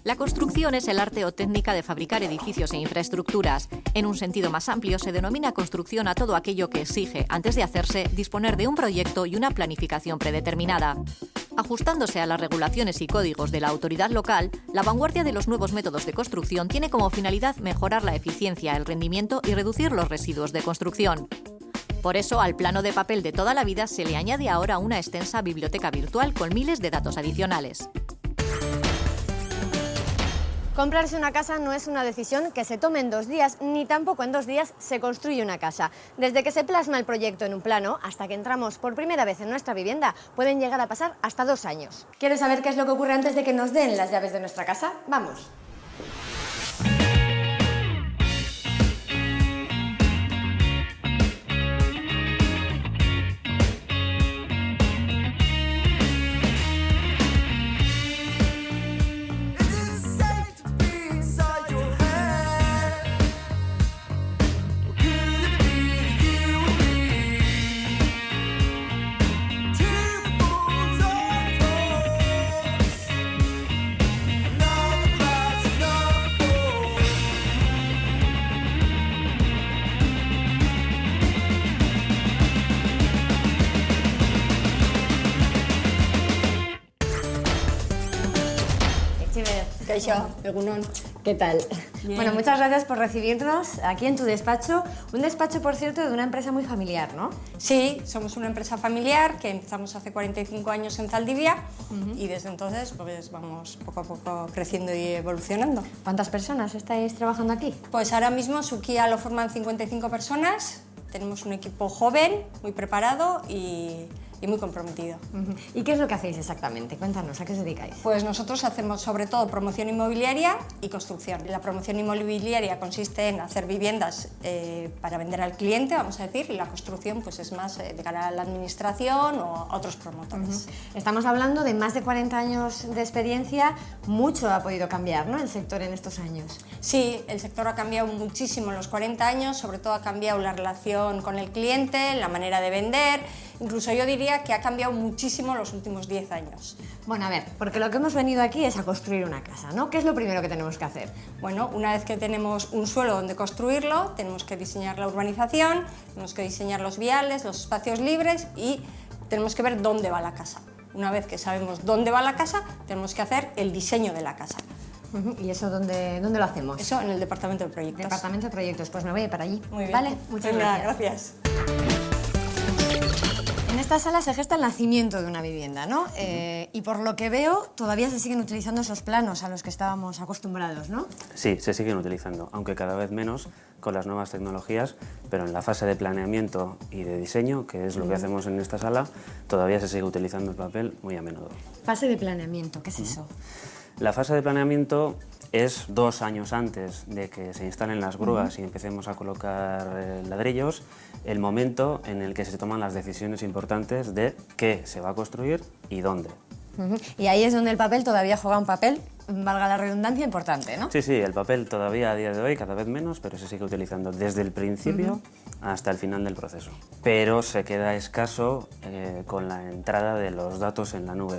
La construcción es el arte o técnica de fabricar edificios e infraestructuras. En un sentido más amplio, se denomina construcción a todo aquello que exige, antes de hacerse, disponer de un proyecto y una planificación predeterminada. Ajustándose a las regulaciones y códigos de la autoridad local, la vanguardia de los nuevos métodos de construcción tiene como finalidad mejorar la eficiencia, el rendimiento y reducir los residuos de construcción. Por eso, al plano de papel de toda la vida se le añade ahora una extensa biblioteca virtual con miles de datos adicionales. Comprarse una casa no es una decisión que se tome en 2 días, ni tampoco en 2 días se construye una casa. Desde que se plasma el proyecto en un plano hasta que entramos por primera vez en nuestra vivienda, pueden llegar a pasar hasta 2 años. ¿Quieres saber qué es lo que ocurre antes de que nos den las llaves de nuestra casa? ¡Vamos! ¿Qué tal? Bien. Bueno, muchas gracias por recibirnos aquí en tu despacho. Un despacho, por cierto, de una empresa muy familiar, ¿no? Sí, somos una empresa familiar que empezamos hace 45 años en Zaldivia y desde entonces pues vamos poco a poco creciendo y evolucionando. ¿Cuántas personas estáis trabajando aquí? Pues ahora mismo Suquía lo forman 55 personas, tenemos un equipo joven, muy preparado y muy comprometido. ¿Y qué es lo que hacéis exactamente? Cuéntanos, ¿a qué os dedicáis? Pues nosotros hacemos sobre todo promoción inmobiliaria y construcción. La promoción inmobiliaria consiste en hacer viviendas para vender al cliente, vamos a decir, y la construcción pues es más de cara a la administración o a otros promotores. Estamos hablando de más de 40 años de experiencia, mucho ha podido cambiar, ¿no?, el sector en estos años. Sí, el sector ha cambiado muchísimo en los 40 años, sobre todo ha cambiado la relación con el cliente, la manera de vender, incluso yo diría que ha cambiado muchísimo en los últimos 10 años. Bueno, a ver, porque lo que hemos venido aquí es a construir una casa, ¿no? ¿Qué es lo primero que tenemos que hacer? Bueno, una vez que tenemos un suelo donde construirlo, tenemos que diseñar la urbanización, tenemos que diseñar los viales, los espacios libres y tenemos que ver dónde va la casa. Una vez que sabemos dónde va la casa, tenemos que hacer el diseño de la casa. ¿Y eso dónde lo hacemos? Eso en el Departamento de Proyectos. Departamento de Proyectos, pues me voy para allí. Muy bien. Vale, muchas gracias. En esta sala se gesta el nacimiento de una vivienda, ¿no? Y por lo que veo, todavía se siguen utilizando esos planos a los que estábamos acostumbrados, ¿no? Sí, se siguen utilizando, aunque cada vez menos con las nuevas tecnologías, pero en la fase de planeamiento y de diseño, que es lo que hacemos en esta sala, todavía se sigue utilizando el papel muy a menudo. Fase de planeamiento, ¿qué es eso? La fase de planeamiento es 2 años antes de que se instalen las grúas y empecemos a colocar ladrillos, el momento en el que se toman las decisiones importantes de qué se va a construir y dónde. Y ahí es donde el papel todavía juega un papel, valga la redundancia, importante, ¿no? Sí, sí, el papel todavía a día de hoy cada vez menos, pero se sigue utilizando desde el principio hasta el final del proceso. Pero se queda escaso con la entrada de los datos en la nube.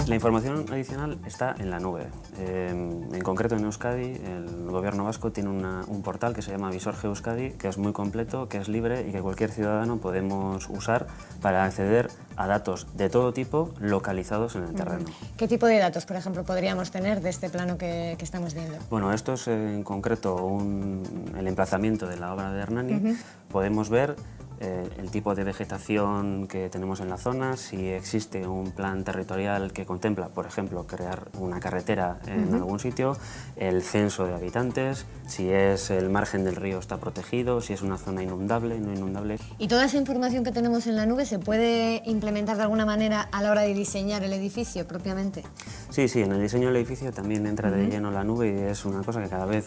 La información adicional está en la nube. En concreto en Euskadi, el gobierno vasco tiene un portal que se llama Visor Euskadi, que es muy completo, que es libre y que cualquier ciudadano podemos usar para acceder a datos de todo tipo localizados en el terreno. ¿Qué tipo de datos, por ejemplo, podríamos tener de este plano que estamos viendo? Bueno, esto es en concreto el emplazamiento de la obra de Hernani. Podemos ver el tipo de vegetación que tenemos en la zona, si existe un plan territorial que contempla, por ejemplo, crear una carretera en algún sitio, el censo de habitantes, si es el margen del río está protegido, si es una zona inundable, no inundable. ¿Y toda esa información que tenemos en la nube se puede implementar de alguna manera a la hora de diseñar el edificio propiamente? Sí, sí, en el diseño del edificio también entra de lleno la nube y es una cosa que cada vez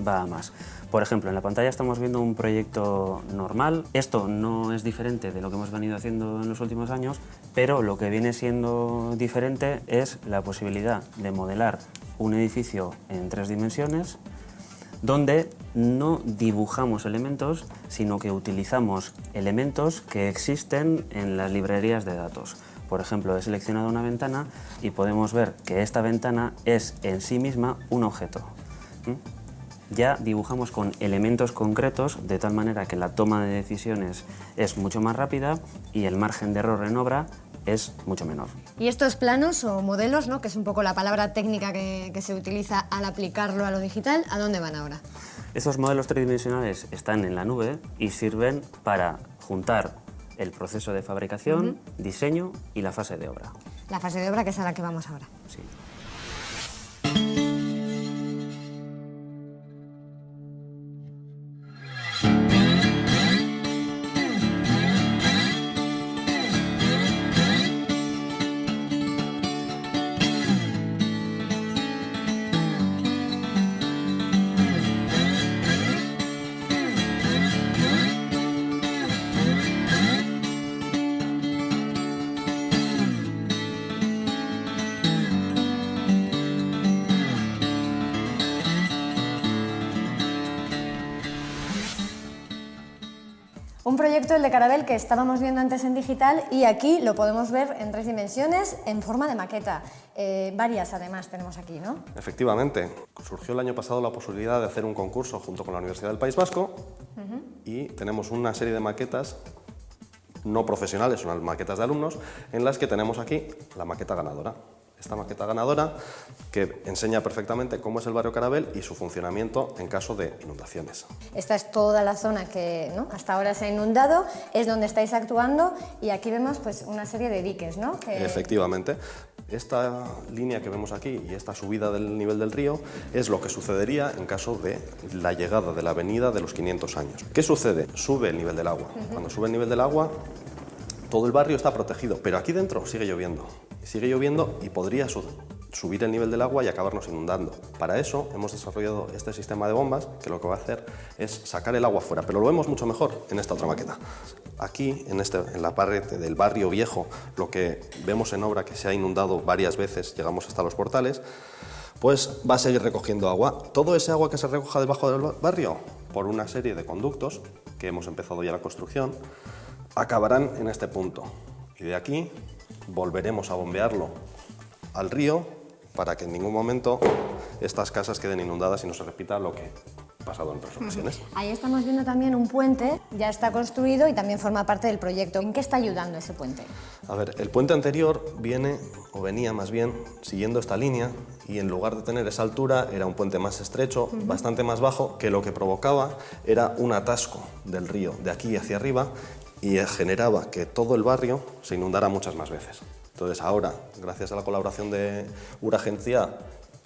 va a más. Por ejemplo, en la pantalla estamos viendo un proyecto normal. Esto no es diferente de lo que hemos venido haciendo en los últimos años, pero lo que viene siendo diferente es la posibilidad de modelar un edificio en 3 dimensiones, donde no dibujamos elementos, sino que utilizamos elementos que existen en las librerías de datos. Por ejemplo, he seleccionado una ventana y podemos ver que esta ventana es en sí misma un objeto. Ya dibujamos con elementos concretos de tal manera que la toma de decisiones es mucho más rápida y el margen de error en obra es mucho menor. Y estos planos o modelos, ¿no?, que es un poco la palabra técnica que se utiliza al aplicarlo a lo digital, ¿a dónde van ahora? Estos modelos tridimensionales están en la nube y sirven para juntar el proceso de fabricación, diseño y la fase de obra. La fase de obra, que es a la que vamos ahora. Sí. Un proyecto, el de Carabel, que estábamos viendo antes en digital y aquí lo podemos ver en 3 dimensiones en forma de maqueta. Varias, además, tenemos aquí, ¿no? Efectivamente. Surgió el año pasado la posibilidad de hacer un concurso junto con la Universidad del País Vasco y tenemos una serie de maquetas no profesionales, son maquetas de alumnos, en las que tenemos aquí la maqueta ganadora. Esta maqueta ganadora que enseña perfectamente cómo es el barrio Carabel y su funcionamiento en caso de inundaciones. Esta es toda la zona que, ¿no?, hasta ahora se ha inundado, es donde estáis actuando y aquí vemos pues una serie de diques, ¿no? Efectivamente. Esta línea que vemos aquí y esta subida del nivel del río es lo que sucedería en caso de la llegada de la avenida de los 500 años. ¿Qué sucede? Sube el nivel del agua. Cuando sube el nivel del agua, todo el barrio está protegido, pero aquí dentro sigue lloviendo. Sigue lloviendo y podría subir el nivel del agua y acabarnos inundando. Para eso hemos desarrollado este sistema de bombas que lo que va a hacer es sacar el agua fuera, pero lo vemos mucho mejor en esta otra maqueta. Aquí, en la pared del barrio viejo, lo que vemos en obra que se ha inundado varias veces, llegamos hasta los portales, pues va a seguir recogiendo agua. Todo ese agua que se recoja debajo del barrio, por una serie de conductos, que hemos empezado ya la construcción, acabarán en este punto. Y de aquí volveremos a bombearlo al río para que en ningún momento estas casas queden inundadas y no se repita lo que ha pasado en otras ocasiones. Ahí estamos viendo también un puente, ya está construido y también forma parte del proyecto. ¿En qué está ayudando ese puente? A ver, el puente anterior venía más bien siguiendo esta línea y en lugar de tener esa altura era un puente más estrecho, bastante más bajo, que lo que provocaba era un atasco del río de aquí hacia arriba y generaba que todo el barrio se inundara muchas más veces. Entonces ahora, gracias a la colaboración de Uragencia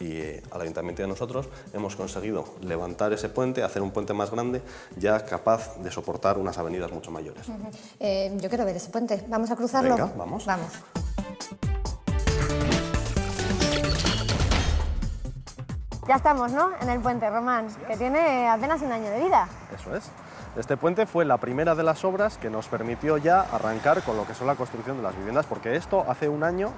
y al Ayuntamiento y a nosotros, hemos conseguido levantar ese puente, hacer un puente más grande, ya capaz de soportar unas avenidas mucho mayores. Yo quiero ver ese puente. ¿Vamos a cruzarlo? Venga, vamos. Vamos. Ya estamos, ¿no?, en el puente, Román, que tiene apenas un año de vida. Eso es. Este puente fue la primera de las obras que nos permitió ya arrancar con lo que son la construcción de las viviendas, porque esto hace un año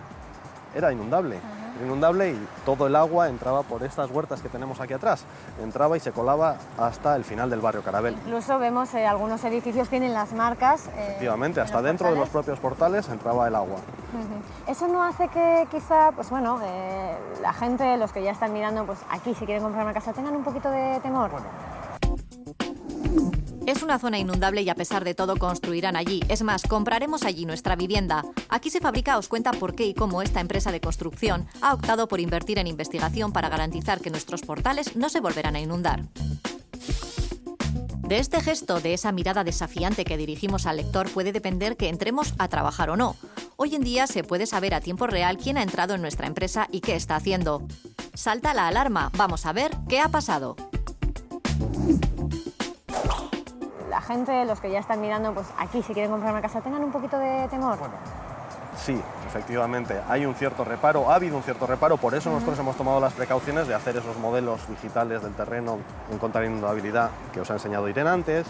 era inundable. Era inundable y todo el agua entraba por estas huertas que tenemos aquí atrás. Entraba y se colaba hasta el final del barrio Carabel. Incluso vemos algunos edificios tienen las marcas. Efectivamente, hasta dentro de los propios portales entraba el agua. Eso no hace que quizá, pues bueno, la gente, los que ya están mirando, pues aquí si quieren comprar una casa, tengan un poquito de temor. Es una zona inundable y a pesar de todo construirán allí. Es más, compraremos allí nuestra vivienda. Aquí se fabrica os cuenta por qué y cómo esta empresa de construcción ha optado por invertir en investigación para garantizar que nuestros portales no se volverán a inundar. De este gesto, de esa mirada desafiante que dirigimos al lector, puede depender que entremos a trabajar o no. Hoy en día se puede saber a tiempo real quién ha entrado en nuestra empresa y qué está haciendo. Salta la alarma. Vamos a ver qué ha pasado. La gente, los que ya están mirando, pues aquí si quieren comprar una casa, tengan un poquito de temor. Sí, efectivamente, hay un cierto reparo, ha habido un cierto reparo, por eso nosotros hemos tomado las precauciones de hacer esos modelos digitales del terreno en contra de inundabilidad que os ha enseñado Irene antes.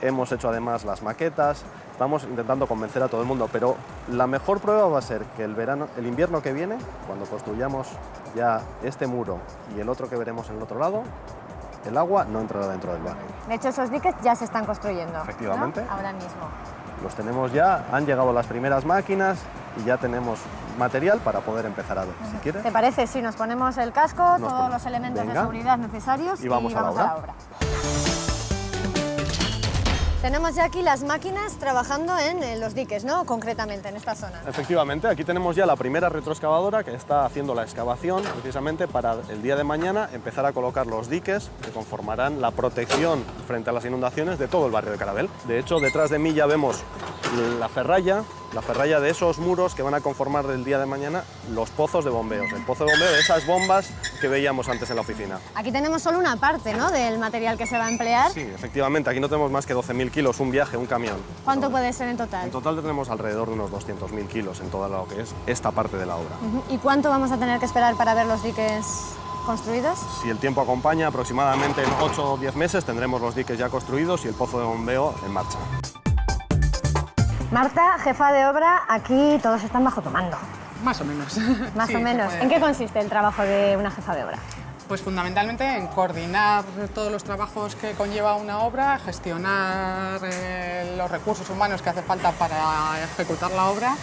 Hemos hecho además las maquetas, estamos intentando convencer a todo el mundo, pero la mejor prueba va a ser que el invierno que viene, cuando construyamos ya este muro y el otro que veremos en el otro lado, el agua no entrará dentro del barrio. De hecho, esos diques ya se están construyendo. Efectivamente. ¿No? Ahora mismo. Los tenemos ya, han llegado las primeras máquinas y ya tenemos material para poder empezar a ver. Si quieres, ¿Te parece? Si nos ponemos el casco, todos ponemos. los elementos Venga. de seguridad necesarios Y vamos a la obra. Tenemos ya aquí las máquinas trabajando en los diques, ¿no? Concretamente, en esta zona. Efectivamente, aquí tenemos ya la primera retroexcavadora que está haciendo la excavación precisamente para el día de mañana empezar a colocar los diques que conformarán la protección frente a las inundaciones de todo el barrio de Carabel. De hecho, detrás de mí ya vemos la ferralla de esos muros que van a conformar el día de mañana los pozos de bombeos. El pozo de bombeo de esas bombas que veíamos antes en la oficina. Aquí tenemos solo una parte, ¿no?, del material que se va a emplear. Sí, efectivamente, aquí no tenemos más que 12.000 kilos, un viaje, un camión. ¿Cuánto puede ser en total? En total tenemos alrededor de unos 200.000 kilos en toda lo que es esta parte de la obra. ¿Y cuánto vamos a tener que esperar para ver los diques construidos? Si el tiempo acompaña, aproximadamente en 8 o 10 meses tendremos los diques ya construidos y el pozo de bombeo en marcha. Marta, jefa de obra, aquí todos están bajo tu mando. Más o menos. Más Sí, o menos. se puede ¿En qué decir. consiste el trabajo de una jefa de obra? Pues fundamentalmente en coordinar todos los trabajos que conlleva una obra, gestionar los recursos humanos que hace falta para ejecutar la obra,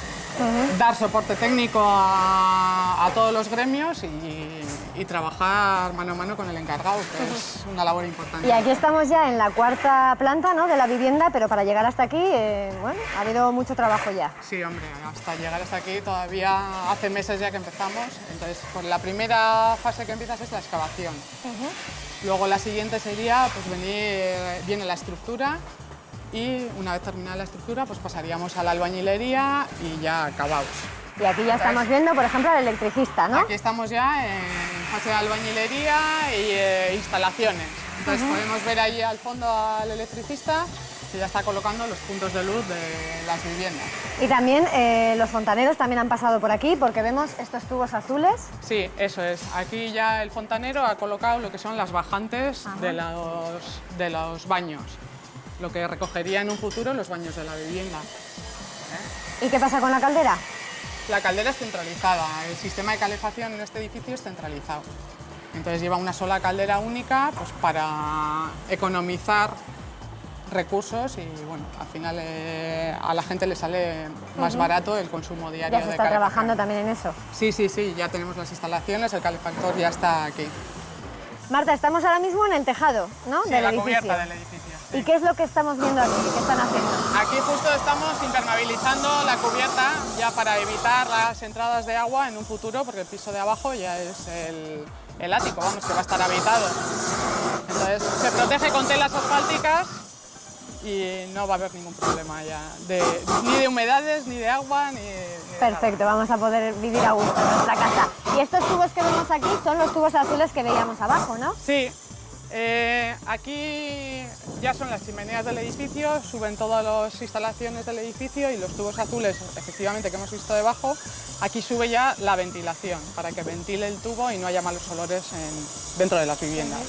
dar soporte técnico a todos los gremios y trabajar mano a mano con el encargado, que es una labor importante. Y aquí estamos ya en la cuarta planta, ¿no?, de la vivienda, pero para llegar hasta aquí, bueno, ha habido mucho trabajo ya. Sí, hombre, hasta llegar hasta aquí todavía hace meses ya que empezamos. Entonces, pues la primera fase que empiezas es la excavación. Luego la siguiente sería, pues viene la estructura y una vez terminada la estructura, pues pasaríamos a la albañilería y ya acabados. Y aquí ya estamos viendo, por ejemplo, al electricista, ¿no? Aquí estamos ya en fase de albañilería y instalaciones. Entonces podemos ver ahí al fondo al electricista que ya está colocando los puntos de luz de las viviendas. Y también los fontaneros también han pasado por aquí porque vemos estos tubos azules. Sí, eso es. Aquí ya el fontanero ha colocado lo que son las bajantes de los baños, lo que recogería en un futuro los baños de la vivienda. ¿Y qué pasa con la caldera? La caldera es centralizada, el sistema de calefacción en este edificio es centralizado. Entonces lleva una sola caldera única pues, para economizar recursos y bueno, al final a la gente le sale más barato el consumo diario Ya se de está calefacción. trabajando también en eso. Sí, sí, sí, ya tenemos las instalaciones, el calefactor ya está aquí. Marta, estamos ahora mismo en el tejado, ¿no?, Sí, del la edificio. cubierta del edificio. Sí. ¿Y qué es lo que estamos viendo aquí? ¿Qué están haciendo? Aquí justo estamos impermeabilizando la cubierta ya para evitar las entradas de agua en un futuro, porque el piso de abajo ya es el ático, vamos, que va a estar habitado. Entonces se protege con telas asfálticas y no va a haber ningún problema ya, ni de humedades, ni de agua, ni de Perfecto, vamos a poder vivir a gusto en nuestra casa. Y estos tubos que vemos aquí son los tubos azules que veíamos abajo, ¿no? Sí, aquí ya son las chimeneas del edificio, suben todas las instalaciones del edificio y los tubos azules, efectivamente, que hemos visto debajo, aquí sube ya la ventilación, para que ventile el tubo y no haya malos olores dentro de las viviendas.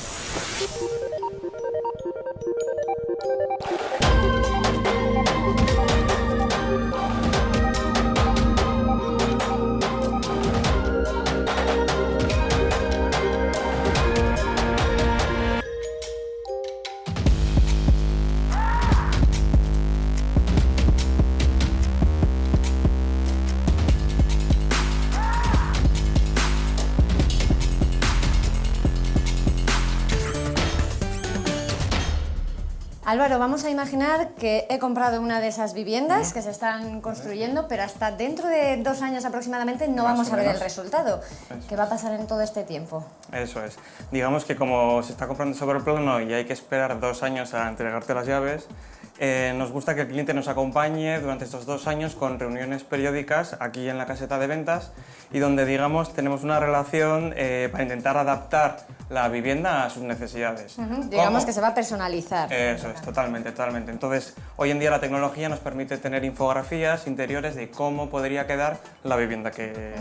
Álvaro, vamos a imaginar que he comprado una de esas viviendas que se están construyendo, pero hasta dentro de 2 años aproximadamente no vamos a ver el resultado. ¿Qué va a pasar en todo este tiempo? Eso es. Digamos que como se está comprando sobre plano y hay que esperar 2 años a entregarte las llaves, nos gusta que el cliente nos acompañe durante estos 2 años con reuniones periódicas aquí en la caseta de ventas y donde, digamos, tenemos una relación para intentar adaptar la vivienda a sus necesidades. Digamos que se va a personalizar. Eso es, totalmente, totalmente. Entonces, hoy en día la tecnología nos permite tener infografías interiores de cómo podría quedar la vivienda que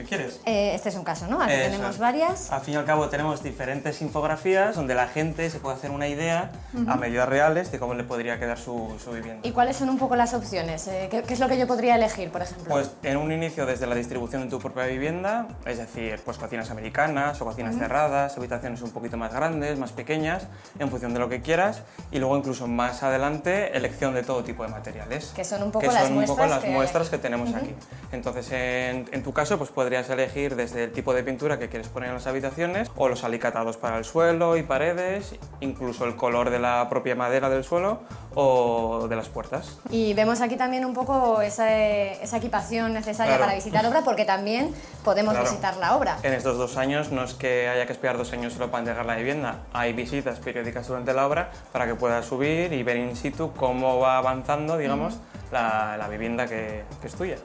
quieres. Este es un caso, ¿no? Aquí Eso tenemos es. varias. Al fin y al cabo tenemos diferentes infografías donde la gente se puede hacer una idea a medidas reales de cómo le podría quedar su su vivienda. ¿Y cuáles son un poco las opciones? ¿Qué es lo que yo podría elegir, por ejemplo? Pues en un inicio desde la distribución de tu propia vivienda, es decir, pues cocinas americanas o cocinas cerradas, habitaciones un poquito más grandes, más pequeñas, en función de lo que quieras, y luego incluso más adelante elección de todo tipo de materiales. Que son un poco las muestras que tenemos aquí. Entonces en tu caso pues podrías elegir desde el tipo de pintura que quieres poner en las habitaciones o los alicatados para el suelo y paredes, incluso el color de la propia madera del suelo o de las puertas. Y vemos aquí también un poco esa equipación necesaria para visitar obra, porque también podemos visitar la obra. En estos 2 años no es que haya que esperar 2 años solo para entregar la vivienda, hay visitas periódicas durante la obra para que puedas subir y ver in situ cómo va avanzando, digamos, la vivienda que es tuya.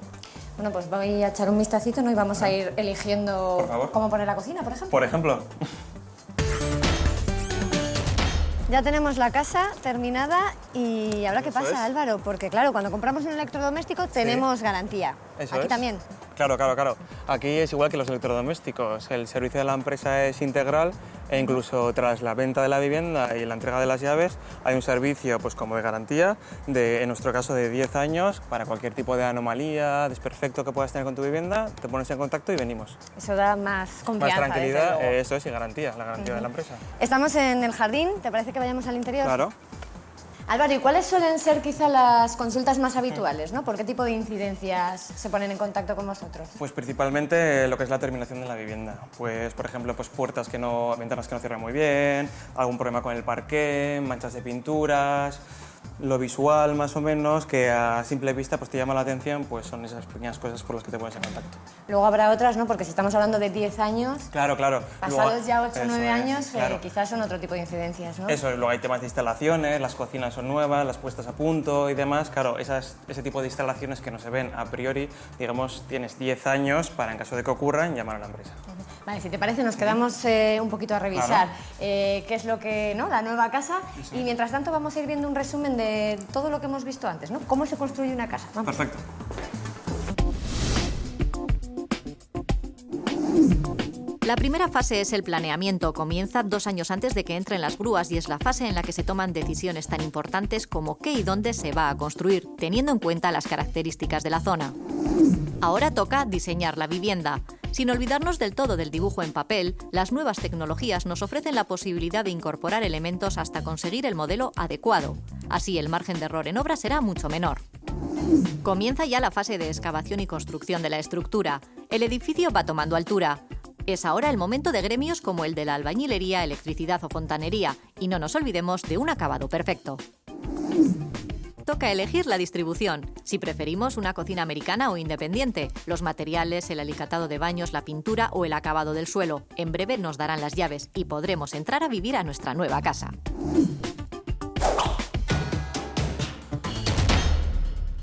Bueno, pues voy a echar un vistacito, ¿no? Y vamos a ir eligiendo cómo poner la cocina, por ejemplo. Por ejemplo. Ya tenemos la casa terminada y ahora ¿qué pasa, Álvaro? Porque claro, cuando compramos un electrodoméstico tenemos garantía. Eso Aquí es. también. Claro. Aquí es igual que los electrodomésticos. El servicio de la empresa es integral e incluso tras la venta de la vivienda y la entrega de las llaves hay un servicio pues como de garantía, en nuestro caso de 10 años, para cualquier tipo de anomalía, desperfecto que puedas tener con tu vivienda, te pones en contacto y venimos. Eso da más confianza. Más tranquilidad, desde luego. eso es, y garantía, la garantía de la empresa. Estamos en el jardín, ¿te parece que vayamos al interior? Claro. Álvaro, ¿y cuáles suelen ser quizá las consultas más habituales, ¿no? ¿Por qué tipo de incidencias se ponen en contacto con vosotros? Pues principalmente lo que es la terminación de la vivienda. Pues, por ejemplo, pues ventanas que no cierran muy bien, algún problema con el parqué, manchas de pinturas, lo visual más o menos, que a simple vista pues te llama la atención, pues son esas pequeñas cosas por las que te pones en contacto. Luego habrá otras, ¿no? Porque si estamos hablando de 10 años, Claro. pasados Luego, ya 8 o 9 años, claro. quizás son otro tipo de incidencias, ¿no? Eso, luego hay temas de instalaciones, las cocinas son nuevas, las puestas a punto y demás. Claro, ese tipo de instalaciones que no se ven a priori, digamos, tienes 10 años para, en caso de que ocurran, llamar a la empresa. Vale, si te parece, nos quedamos un poquito a revisar qué es lo que, ¿no? La nueva casa, y mientras tanto vamos a ir viendo un resumen de todo lo que hemos visto antes, ¿no? Cómo se construye una casa. Vamos. Perfecto. La primera fase es el planeamiento. Comienza 2 años antes de que entren las grúas y es la fase en la que se toman decisiones tan importantes como qué y dónde se va a construir, teniendo en cuenta las características de la zona. Ahora toca diseñar la vivienda. Sin olvidarnos del todo del dibujo en papel, las nuevas tecnologías nos ofrecen la posibilidad de incorporar elementos hasta conseguir el modelo adecuado. Así, el margen de error en obra será mucho menor. Comienza ya la fase de excavación y construcción de la estructura. El edificio va tomando altura. Es ahora el momento de gremios como el de la albañilería, electricidad o fontanería, y no nos olvidemos de un acabado perfecto. Toca elegir la distribución, si preferimos una cocina americana o independiente, los materiales, el alicatado de baños, la pintura o el acabado del suelo. En breve nos darán las llaves y podremos entrar a vivir a nuestra nueva casa.